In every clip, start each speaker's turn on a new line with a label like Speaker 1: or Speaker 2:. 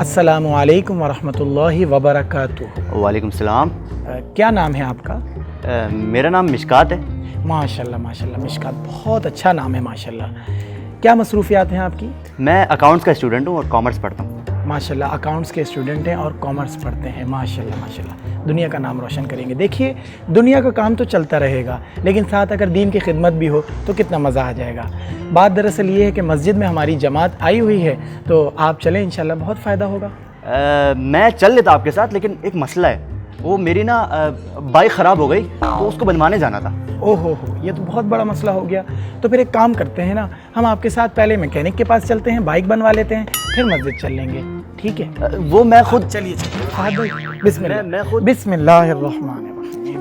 Speaker 1: अस्सलामु अलैकुम वरहमतुल्लाहि वबरकातुहू।
Speaker 2: वालेकुम सलाम।
Speaker 1: क्या नाम है आपका?
Speaker 2: मेरा नाम मिशकात है।
Speaker 1: माशाल्लाह माशाल्लाह, मिशकात बहुत अच्छा नाम है माशाल्लाह। क्या मसरूफियात हैं आपकी?
Speaker 2: मैं अकाउंट्स का स्टूडेंट हूँ और कॉमर्स पढ़ता हूँ।
Speaker 1: माशाल्लाह, अकाउंट्स के स्टूडेंट हैं और कॉमर्स पढ़ते हैं। माशाल्लाह माशाल्लाह, दुनिया का नाम रोशन करेंगे। देखिए, दुनिया का काम तो चलता रहेगा, लेकिन साथ अगर दीन की खिदमत भी हो तो कितना मज़ा आ जाएगा। बात दरअसल ये है कि मस्जिद में हमारी जमात आई हुई है, तो आप चलें, इंशाल्लाह बहुत फ़ायदा होगा।
Speaker 2: मैं चल लेता आपके साथ, लेकिन एक मसला है। वो मेरी ना बाइक ख़राब हो गई, तो उसको बनवाने जाना था।
Speaker 1: ओहो हो, ये तो बहुत बड़ा मसला हो गया। तो फिर एक काम करते हैं ना, हम आपके साथ पहले मैकेनिक के पास चलते हैं, बाइक बनवा लेते हैं, फिर मस्जिद चल लेंगे, ठीक है?
Speaker 2: वो मैं खुद
Speaker 1: चलिए बिस्मिल्लाह।
Speaker 2: मैं खुद
Speaker 1: बिस्मिल्लाहिर्रहमानिर्रहीम।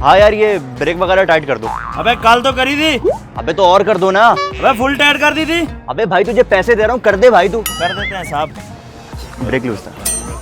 Speaker 2: हाँ यार, ये ब्रेक वगैरह टाइट कर दो।
Speaker 3: अबे कल तो करी थी।
Speaker 2: अबे तो और कर दो ना।
Speaker 3: अबे फुल टाइट कर दी थी।
Speaker 2: अबे भाई, तुझे पैसे दे रहा हूँ, कर दे भाई तू।
Speaker 3: कर देते हैं साहब।
Speaker 2: ब्रेक लूज था।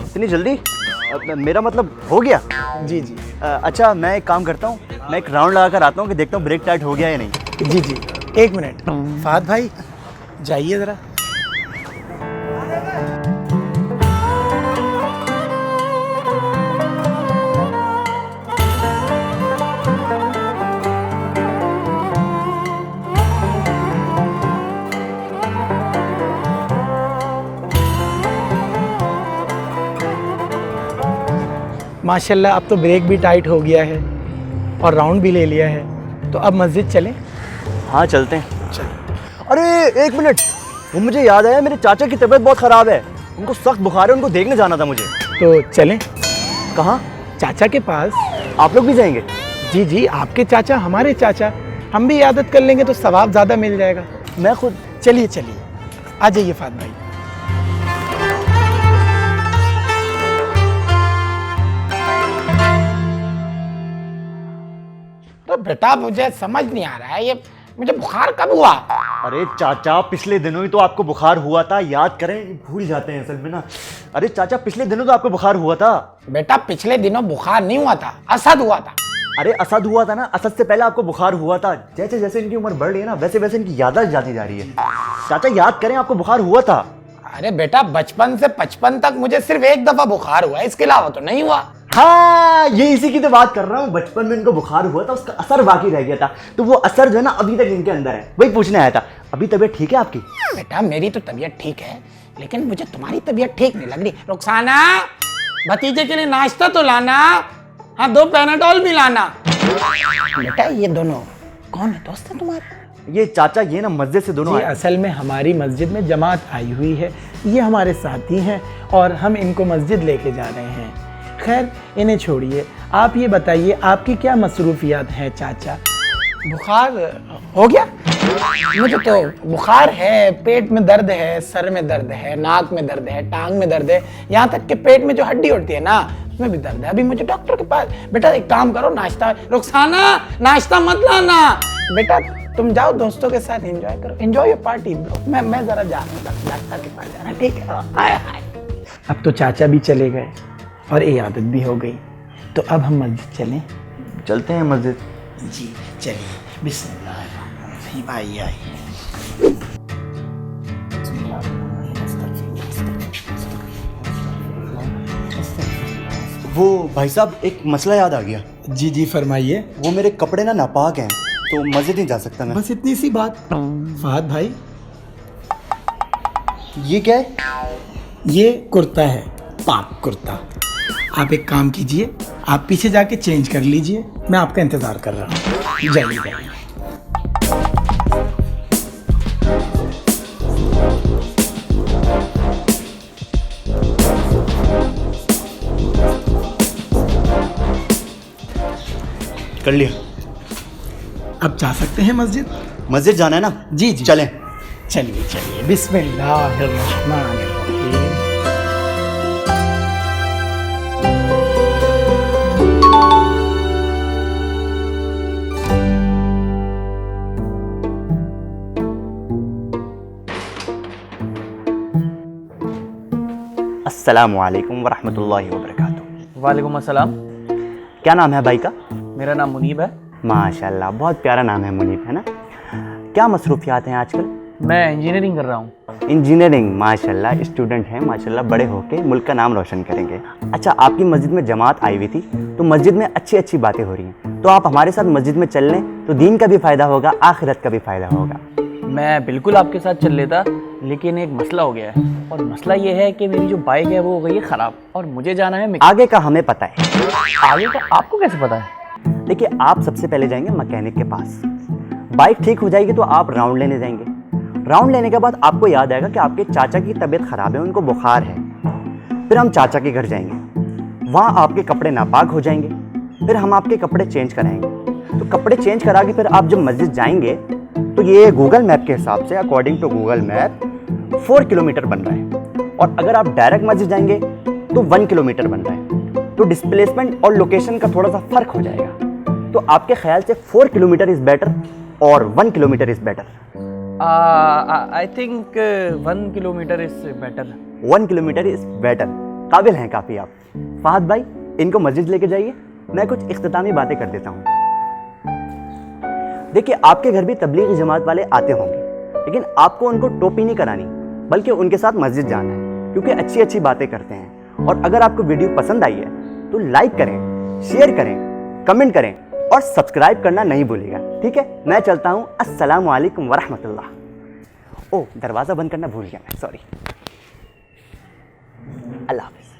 Speaker 2: इतनी जल्दी? मेरा मतलब हो गया।
Speaker 1: जी जी
Speaker 2: अच्छा, मैं एक काम करता हूँ, मैं एक राउंड लगा कर आता हूँ कि देखता हूँ ब्रेक टाइट हो गया या नहीं।
Speaker 1: जी जी, एक मिनट फहद भाई, जाइए ज़रा। माशाल्लाह, अब तो ब्रेक भी टाइट हो गया है और राउंड भी ले लिया है, तो अब मस्जिद चलें?
Speaker 2: हाँ चलते हैं। अरे एक मिनट, वो मुझे याद आया, मेरे चाचा की तबीयत बहुत ख़राब है, उनको सख्त बुखार है, उनको देखने जाना था मुझे।
Speaker 1: तो चलें
Speaker 2: कहाँ?
Speaker 1: चाचा के पास।
Speaker 2: आप लोग भी जाएंगे?
Speaker 1: जी जी, आपके चाचा हमारे चाचा, हम भी इयादत कर लेंगे तो सवाब ज़्यादा मिल जाएगा।
Speaker 2: मैं खुद।
Speaker 1: चलिए चलिए, आ जाइए फहद भाई। तो बेटा, मुझे समझ नहीं आ रहा है, ये मुझे बुखार कब हुआ?
Speaker 2: अरे चाचा, पिछले दिनों ही तो आपको बुखार हुआ था, याद करें, भूल जाते हैं असल में ना। अरे चाचा, पिछले दिनों तो आपको बुखार हुआ था।
Speaker 1: बेटा, पिछले दिनों बुखार नहीं हुआ था, असद हुआ था।
Speaker 2: अरे असद हुआ था ना, असद से पहले आपको बुखार हुआ था। जैसे जैसे इनकी उम्र बढ़ रही है ना, वैसे वैसे इनकी याददाश्त जाती जा रही है। चाचा याद करें, आपको बुखार हुआ था।
Speaker 1: अरे बेटा, बचपन से 55 तक मुझे सिर्फ एक दफा बुखार हुआ है, इसके अलावा तो नहीं हुआ।
Speaker 2: हाँ, ये इसी की तो बात कर रहा हूँ। बचपन में इनको बुखार हुआ था, उसका असर बाकी रह गया था, तो वो असर जो है ना अभी तक इनके अंदर है, वही पूछने आया था। अभी तबीयत ठीक है आपकी?
Speaker 1: बेटा, मेरी तो तबीयत ठीक है, लेकिन मुझे तुम्हारी तबीयत ठीक नहीं लग रही। रुखसाना, भतीजे के लिए नाश्ता तो लाना। हाँ, 2 पैनाडोल भी लाना। बेटा, ये दोनों कौन है? दोस्त है तुम्हारे?
Speaker 2: ये चाचा, ये ना मस्जिद से दोनों
Speaker 1: जी,
Speaker 2: आए।
Speaker 1: असल में हमारी मस्जिद में जमात आई हुई है, ये हमारे साथी हैं और हम इनको मस्जिद लेके जा रहे हैं। खैर, इन्हें छोड़िए, आप ये बताइए, आपकी क्या मसरूफियात हैं चाचा? बुखार हो गया? मुझे तो बुखार है, पेट में दर्द है, सर में दर्द है, नाक में दर्द है, टांग में दर्द है, यहाँ तक कि पेट में जो हड्डी होती है ना, उसमें भी दर्द है। अभी मुझे डॉक्टर के पास। बेटा, एक काम करो, नाश्ता। रुखसाना, नाश्ता मत लाना। बेटा, तुम जाओ दोस्तों के साथ एंजॉय करो, एंजॉय योर पार्टी। मैं जरा जा रहा हूँ डॉक्टर के पास जाना, ठीक है? हाय हाय। अब तो चाचा भी चले गए और इयादत भी हो गई, तो अब हम मस्जिद चलें?
Speaker 2: चलते हैं मस्जिद।
Speaker 1: जी चलिए, बिस्मिल्लाह। आइए आइए।
Speaker 2: वो भाई साहब, एक मसला याद आ गया।
Speaker 1: जी जी, फरमाइए।
Speaker 2: वो मेरे कपड़े ना नापाक हैं, तो मस्जिद नहीं जा सकता मैं।
Speaker 1: बस इतनी सी बात। फहद भाई,
Speaker 2: ये क्या है?
Speaker 1: ये कुर्ता है, पाक कुर्ता। आप एक काम कीजिए, आप पीछे जाके चेंज कर लीजिए, मैं आपका इंतज़ार कर रहा हूँ। जाइए जाइए।
Speaker 2: कर लिया।
Speaker 1: अब जा सकते हैं मस्जिद?
Speaker 2: मस्जिद जाना है ना?
Speaker 1: जी जी,
Speaker 2: चलें।
Speaker 1: चलिए चलिए। बिस्मिल्लाहिर्रहमानिर्रहीम।
Speaker 2: अस्सलामु अलैकुम वरहमतुल्लाहि वबरकातुहू।
Speaker 3: वालेकुम अस्सलाम।
Speaker 2: क्या नाम है भाई का?
Speaker 3: मेरा नाम मुनीब है।
Speaker 2: माशाल्लाह, बहुत प्यारा नाम है मुनीब, है ना? क्या मसरूफियात हैं आजकल?
Speaker 3: मैं इंजीनियरिंग कर रहा हूँ।
Speaker 2: इंजीनियरिंग, माशाल्लाह, स्टूडेंट हैं माशाल्लाह, बड़े होके मुल्क का नाम रोशन करेंगे। अच्छा, आपकी मस्जिद में जमात आई हुई थी, तो मस्जिद में अच्छी अच्छी बातें हो रही हैं, तो आप हमारे साथ मस्जिद में चल लें तो दीन का भी फ़ायदा होगा, आखिरत का भी फ़ायदा होगा।
Speaker 3: मैं बिल्कुल आपके साथ चल लेता, लेकिन एक मसला हो गया है, और मसला ये है कि मेरी जो बाइक है वो हो गई है ख़राब, और मुझे जाना है
Speaker 2: आगे का हमें पता है।
Speaker 3: आगे का आपको कैसे पता है?
Speaker 2: देखिए, आप सबसे पहले जाएंगे मैकेनिक के पास, बाइक ठीक हो जाएगी तो आप राउंड लेने जाएंगे। राउंड लेने के बाद आपको याद आएगा कि आपके चाचा की तबीयत ख़राब है, उनको बुखार है। फिर हम चाचा के घर जाएंगे, वहाँ आपके कपड़े नापाक हो जाएंगे, फिर हम आपके कपड़े चेंज कराएंगे। तो कपड़े चेंज करा के फिर आप जब मस्जिद जाएंगे तो ये गूगल मैप के हिसाब से, according to Google map, 4 kilometre बन रहा है, और अगर आप डायरेक्ट मस्जिद जाएंगे तो 1 किलोमीटर बन रहा है। तो डिस्प्लेसमेंट और लोकेशन का थोड़ा सा फ़र्क हो जाएगा। तो आपके ख्याल से 4 किलोमीटर इज़ बेटर और 1 kilometre is better?
Speaker 3: I think 1 kilometre is better.
Speaker 2: 1 kilometre is better. काबिल हैं काफ़ी आप। फहद भाई, इनको मस्जिद लेके जाइए, मैं कुछ इख्तितामी बातें कर देता हूँ। देखिए, आपके घर भी तबलीगी जमात वाले आते होंगे, लेकिन आपको उनको टोपी नहीं करानी, बल्कि उनके साथ मस्जिद जाना है, क्योंकि अच्छी अच्छी बातें करते हैं। और अगर आपको वीडियो पसंद आई है तो लाइक करें, शेयर करें, कमेंट करें और सब्सक्राइब करना नहीं भूलिएगा, ठीक है? मैं चलता हूँ। अस्सलामु अलैकुम वरहमतुल्लाह। ओह, दरवाज़ा बंद करना भूल गया मैं, सॉरी। अल्लाह हाफ़िज़।